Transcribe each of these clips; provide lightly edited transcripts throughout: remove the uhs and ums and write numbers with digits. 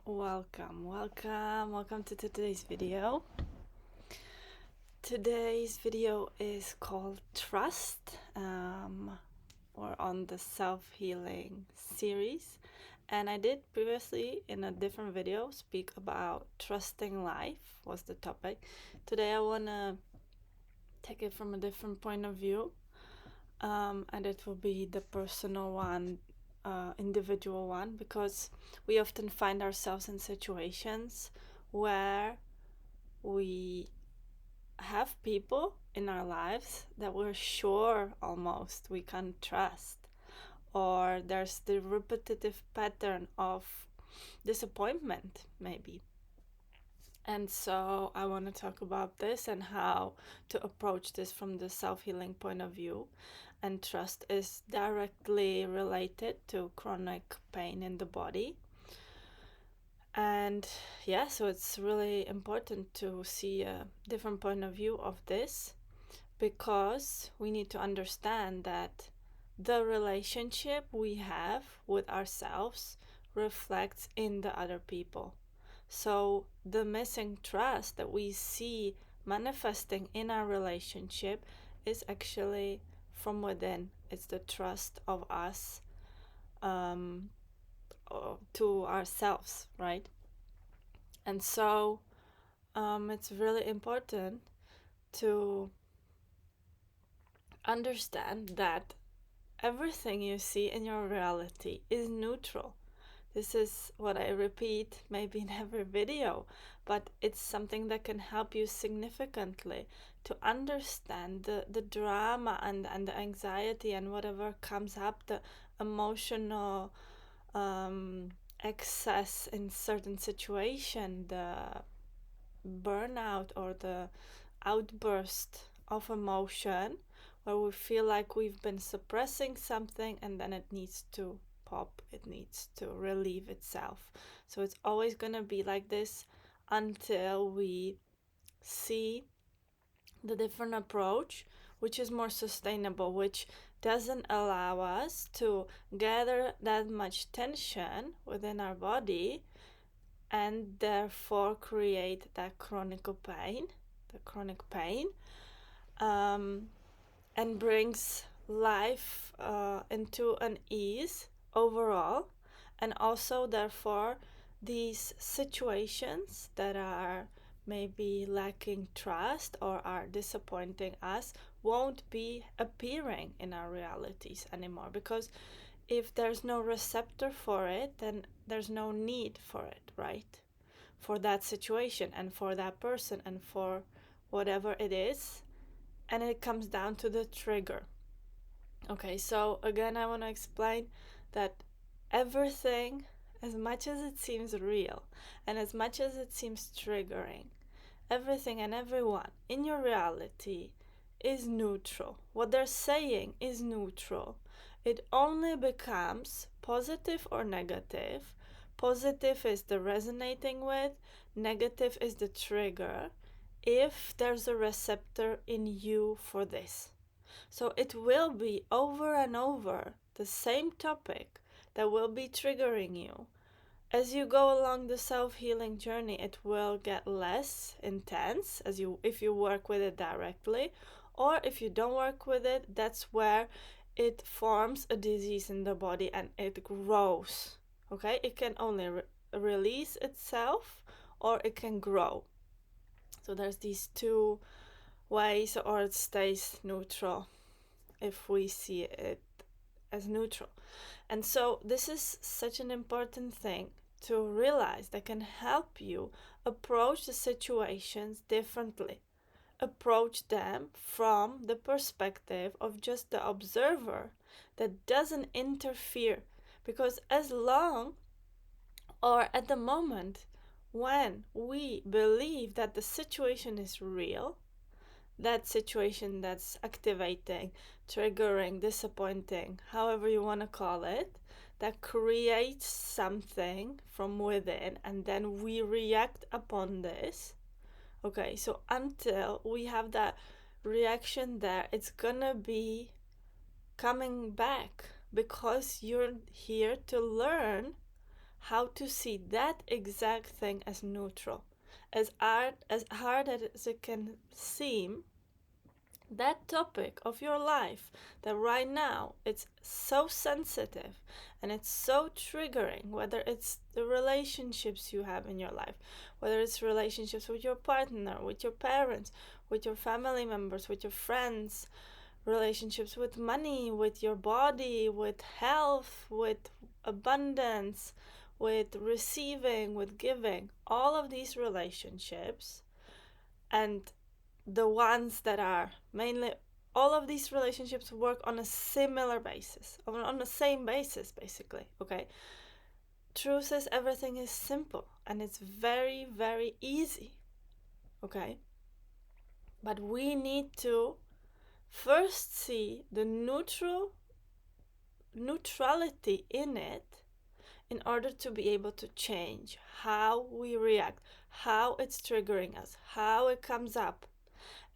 Welcome to today's video. Today's video is called Trust. We're on the self-healing series, and I did previously in a different video speak about trusting life was the topic. Today I want to take it from a different point of view, and it will be the personal one, individual one, because we often find ourselves in situations where we have people in our lives that we're sure almost we can trust, or there's the repetitive pattern of disappointment maybe. And so I want to talk about this and how to approach this from the self-healing point of view. And trust is directly related to chronic pain in the body. And yeah, so it's really important to see a different point of view of this, because we need to understand that the relationship we have with ourselves reflects in the other people. So the missing trust that we see manifesting in our relationship is actually from within. It's the trust of us to ourselves, right? And so it's really important to understand that everything you see in your reality is neutral. This is what I repeat maybe in every video, but it's something that can help you significantly to understand the drama and the anxiety and whatever comes up, the emotional excess in certain situation, the burnout or the outburst of emotion where we feel like we've been suppressing something and then it needs to pop, it needs to relieve itself. So it's always going to be like this until we see the different approach which is more sustainable, which doesn't allow us to gather that much tension within our body and therefore create that chronic pain, and brings life into an ease overall. And also therefore these situations that are maybe lacking trust or are disappointing us won't be appearing in our realities anymore, because if there's no receptor for it, then there's no need for it, right? For that situation and for that person and for whatever it is. And it comes down to the trigger. Okay, so again, I want to explain that everything, as much as it seems real and as much as it seems triggering, everything and everyone in your reality is neutral. What they're saying is neutral. It only becomes positive or negative. Positive is the resonating with, negative is the trigger, if there's a receptor in you for this. So it will be over and over the same topic that will be triggering you. As you go along the self-healing journey, it will get less intense if you work with it directly, or if you don't work with it, that's where it forms a disease in the body and it grows. Okay, it can only release itself or it can grow. So there's these two ways, or it stays neutral if we see it as neutral. And so this is such an important thing to realize that can help you approach the situations differently. Approach them from the perspective of just the observer that doesn't interfere. Because as long or at the moment when we believe that the situation is real, that situation that's activating, triggering, disappointing, however you want to call it, that creates something from within, and then we react upon this. Okay, so until we have that reaction there, it's gonna be coming back, because you're here to learn how to see that exact thing as neutral. As hard as it can seem, that topic of your life that right now it's so sensitive and it's so triggering, whether it's the relationships you have in your life, whether it's relationships with your partner, with your parents, with your family members, with your friends, relationships with money, with your body, with health, with abundance, with receiving, with giving, all of these relationships, and the ones that are mainly, all of these relationships work on a similar basis, on the same basis, basically. Okay, truth is, everything is simple and it's very, very easy. Okay, but we need to first see the neutrality in it in order to be able to change how we react, how it's triggering us, how it comes up.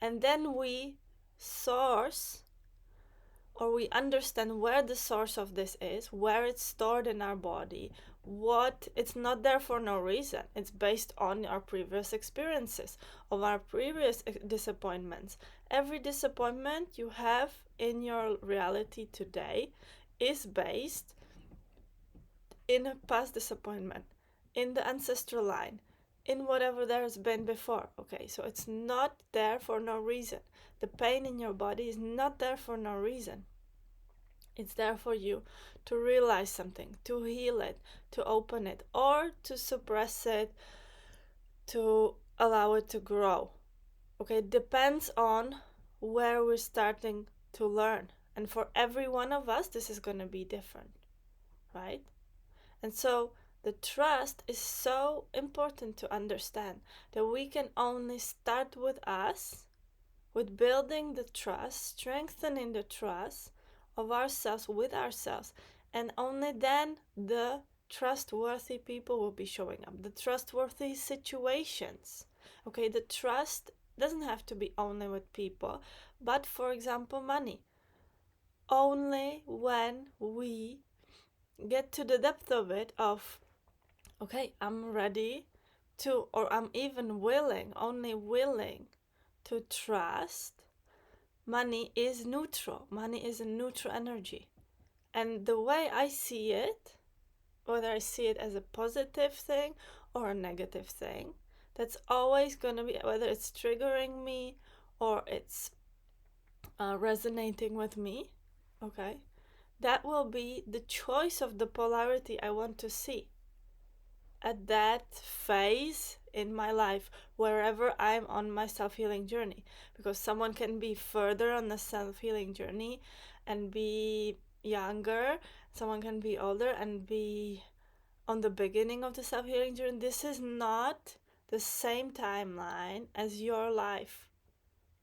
And then we source, or we understand where the source of this is, where it's stored in our body, what it's not there for no reason. It's based on our previous experiences, of our previous disappointments. Every disappointment you have in your reality today is based in a past disappointment, in the ancestral line, in whatever there has been before. Okay, so it's not there for no reason. The pain in your body is not there for no reason. It's there for you to realize something, to heal it, to open it, or to suppress it, to allow it to grow. Okay, it depends on where we're starting to learn. And for every one of us, this is going to be different, right? And so the trust is so important to understand, that we can only start with us, with building the trust, strengthening the trust of ourselves with ourselves. And only then the trustworthy people will be showing up, the trustworthy situations. Okay, the trust doesn't have to be only with people, but for example, money. Only when we get to the depth of it, of okay, I'm ready to, or I'm even willing, only willing to trust, money is neutral. Money is a neutral energy. And the way I see it, whether I see it as a positive thing or a negative thing, that's always going to be, whether it's triggering me or it's resonating with me, okay, that will be the choice of the polarity I want to see at that phase in my life, wherever I'm on my self-healing journey. Because someone can be further on the self-healing journey and be younger, someone can be older and be on the beginning of the self-healing journey. This is not the same timeline as your life,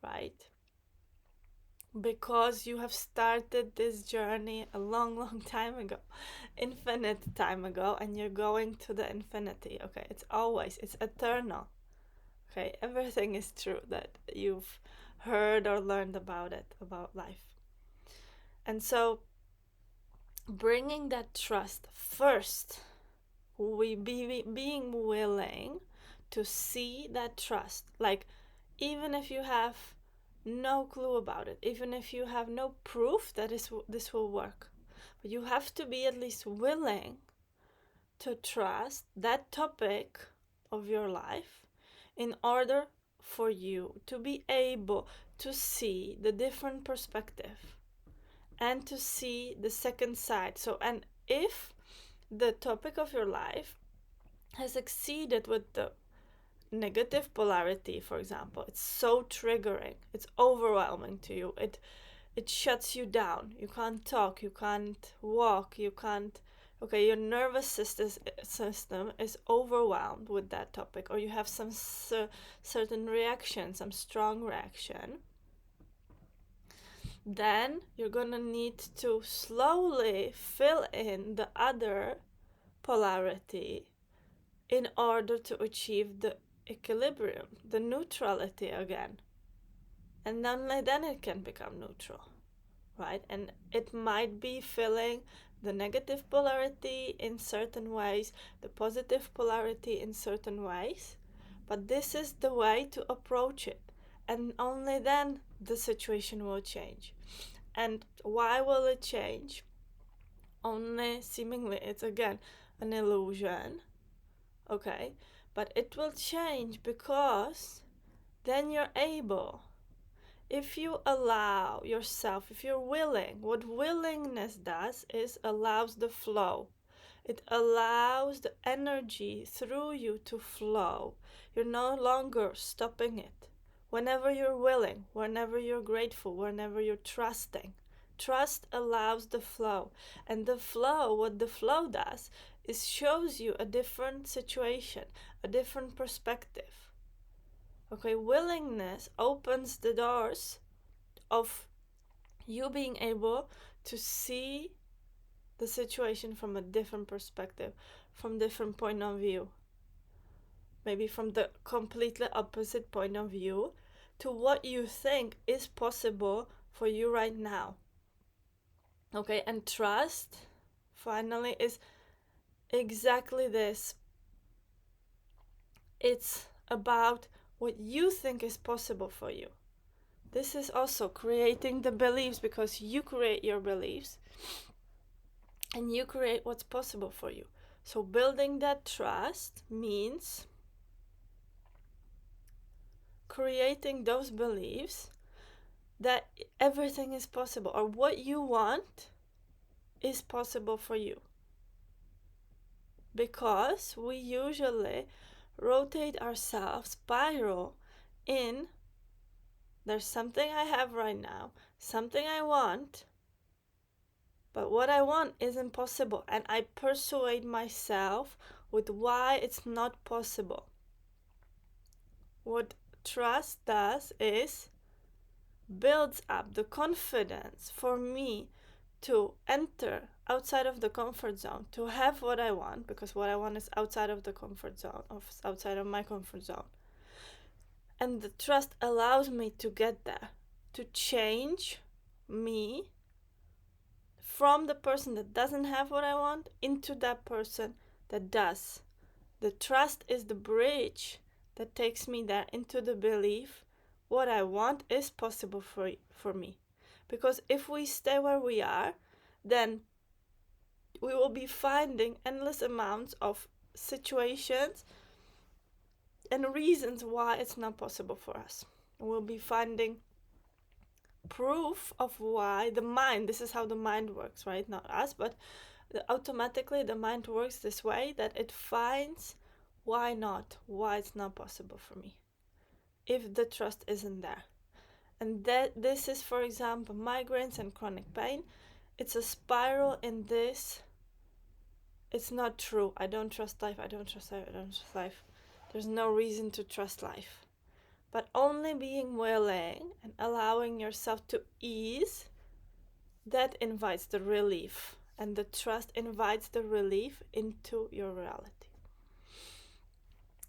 right? Because you have started this journey a long, long time ago, infinite time ago, and you're going to the infinity. Okay, it's eternal. Okay, everything is true that you've heard or learned about it, about life. And so bringing that trust first, being willing to see that trust, like, even if you have no clue about it, even if you have no proof that this will work, but you have to be at least willing to trust that topic of your life in order for you to be able to see the different perspective and to see the second side. So, and if the topic of your life has exceeded with the negative polarity, for example, it's so triggering, it's overwhelming to you, it shuts you down, you can't talk, you can't walk, you can't, okay, your nervous system is overwhelmed with that topic, or you have some certain reaction, some strong reaction, then you're gonna need to slowly fill in the other polarity in order to achieve the equilibrium, the neutrality again. And only then it can become neutral, right? And it might be filling the negative polarity in certain ways, the positive polarity in certain ways, but this is the way to approach it, and only then the situation will change. And why will it change? Only seemingly, it's again an illusion, okay? But it will change because then you're able, if you allow yourself, if you're willing, what willingness does is allows the flow. It allows the energy through you to flow. You're no longer stopping it. Whenever you're willing, whenever you're grateful, whenever you're trusting, trust allows the flow. And the flow, what the flow does is shows you a different situation, a different perspective. Okay, willingness opens the doors of you being able to see the situation from a different perspective, from different point of view. Maybe from the completely opposite point of view to what you think is possible for you right now. Okay, and trust, finally, is exactly this. It's about what you think is possible for you. This is also creating the beliefs, because you create your beliefs and you create what's possible for you. So building that trust means creating those beliefs that everything is possible, or what you want is possible for you. Because we usually rotate ourselves, spiral in, there's something I have right now, something I want, but what I want isn't possible, and I persuade myself with why it's not possible. What trust does is builds up the confidence for me to enter outside of the comfort zone, to have what I want, because what I want is outside of the comfort zone, outside of my comfort zone. And the trust allows me to get there, to change me from the person that doesn't have what I want into that person that does. The trust is the bridge that takes me there into the belief what I want is possible for me. Because if we stay where we are, then we will be finding endless amounts of situations and reasons why it's not possible for us. We'll be finding proof of why the mind, this is how the mind works, right? Not us, but automatically the mind works this way, that it finds why not, why it's not possible for me, if the trust isn't there. And that this is, for example, migraines and chronic pain. It's a spiral in this. It's not true. I don't trust life. I don't trust life. I don't trust life. There's no reason to trust life. But only being willing and allowing yourself to ease, that invites the relief. And the trust invites the relief into your reality.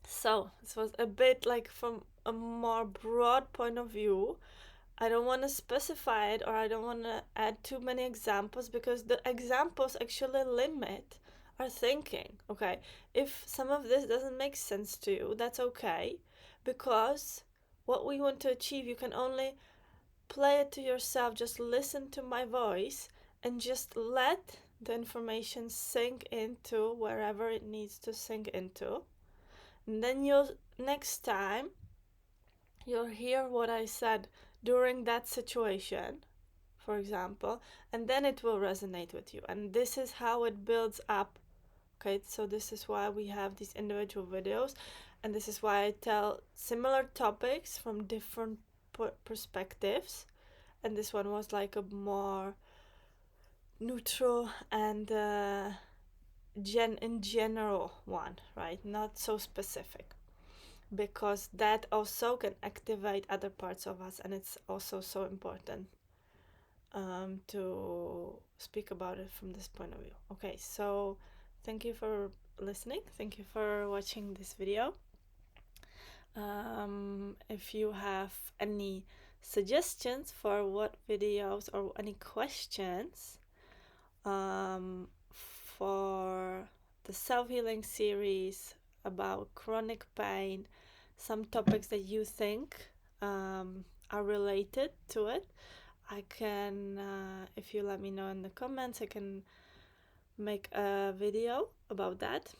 So, this was a bit like from a more broad point of view. I don't want to specify it, or I don't want to add too many examples, because the examples actually limit our thinking. Okay, if some of this doesn't make sense to you, that's okay, because what we want to achieve, you can only play it to yourself. Just listen to my voice and just let the information sink into wherever it needs to sink into. And then next time you'll hear what I said during that situation, for example, and then it will resonate with you. And this is how it builds up. Okay, so this is why we have these individual videos, and this is why I tell similar topics from different perspectives. And this one was like a more neutral and in general one, right? Not so specific, because that also can activate other parts of us, and it's also so important to speak about it from this point of view. Okay, so thank you for listening. Thank you for watching this video. If you have any suggestions for what videos or any questions, for the self-healing series about chronic pain, some topics that you think are related to it. I can, if you let me know in the comments, I can make a video about that.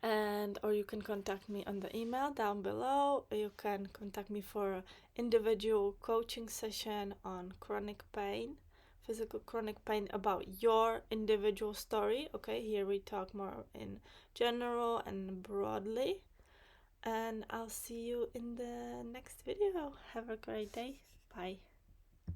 And or you can contact me on the email down below. You can contact me for an individual coaching session on chronic pain, physical chronic pain, about your individual story. Okay, here we talk more in general and broadly. And I'll see you in the next video. Have a great day. Bye.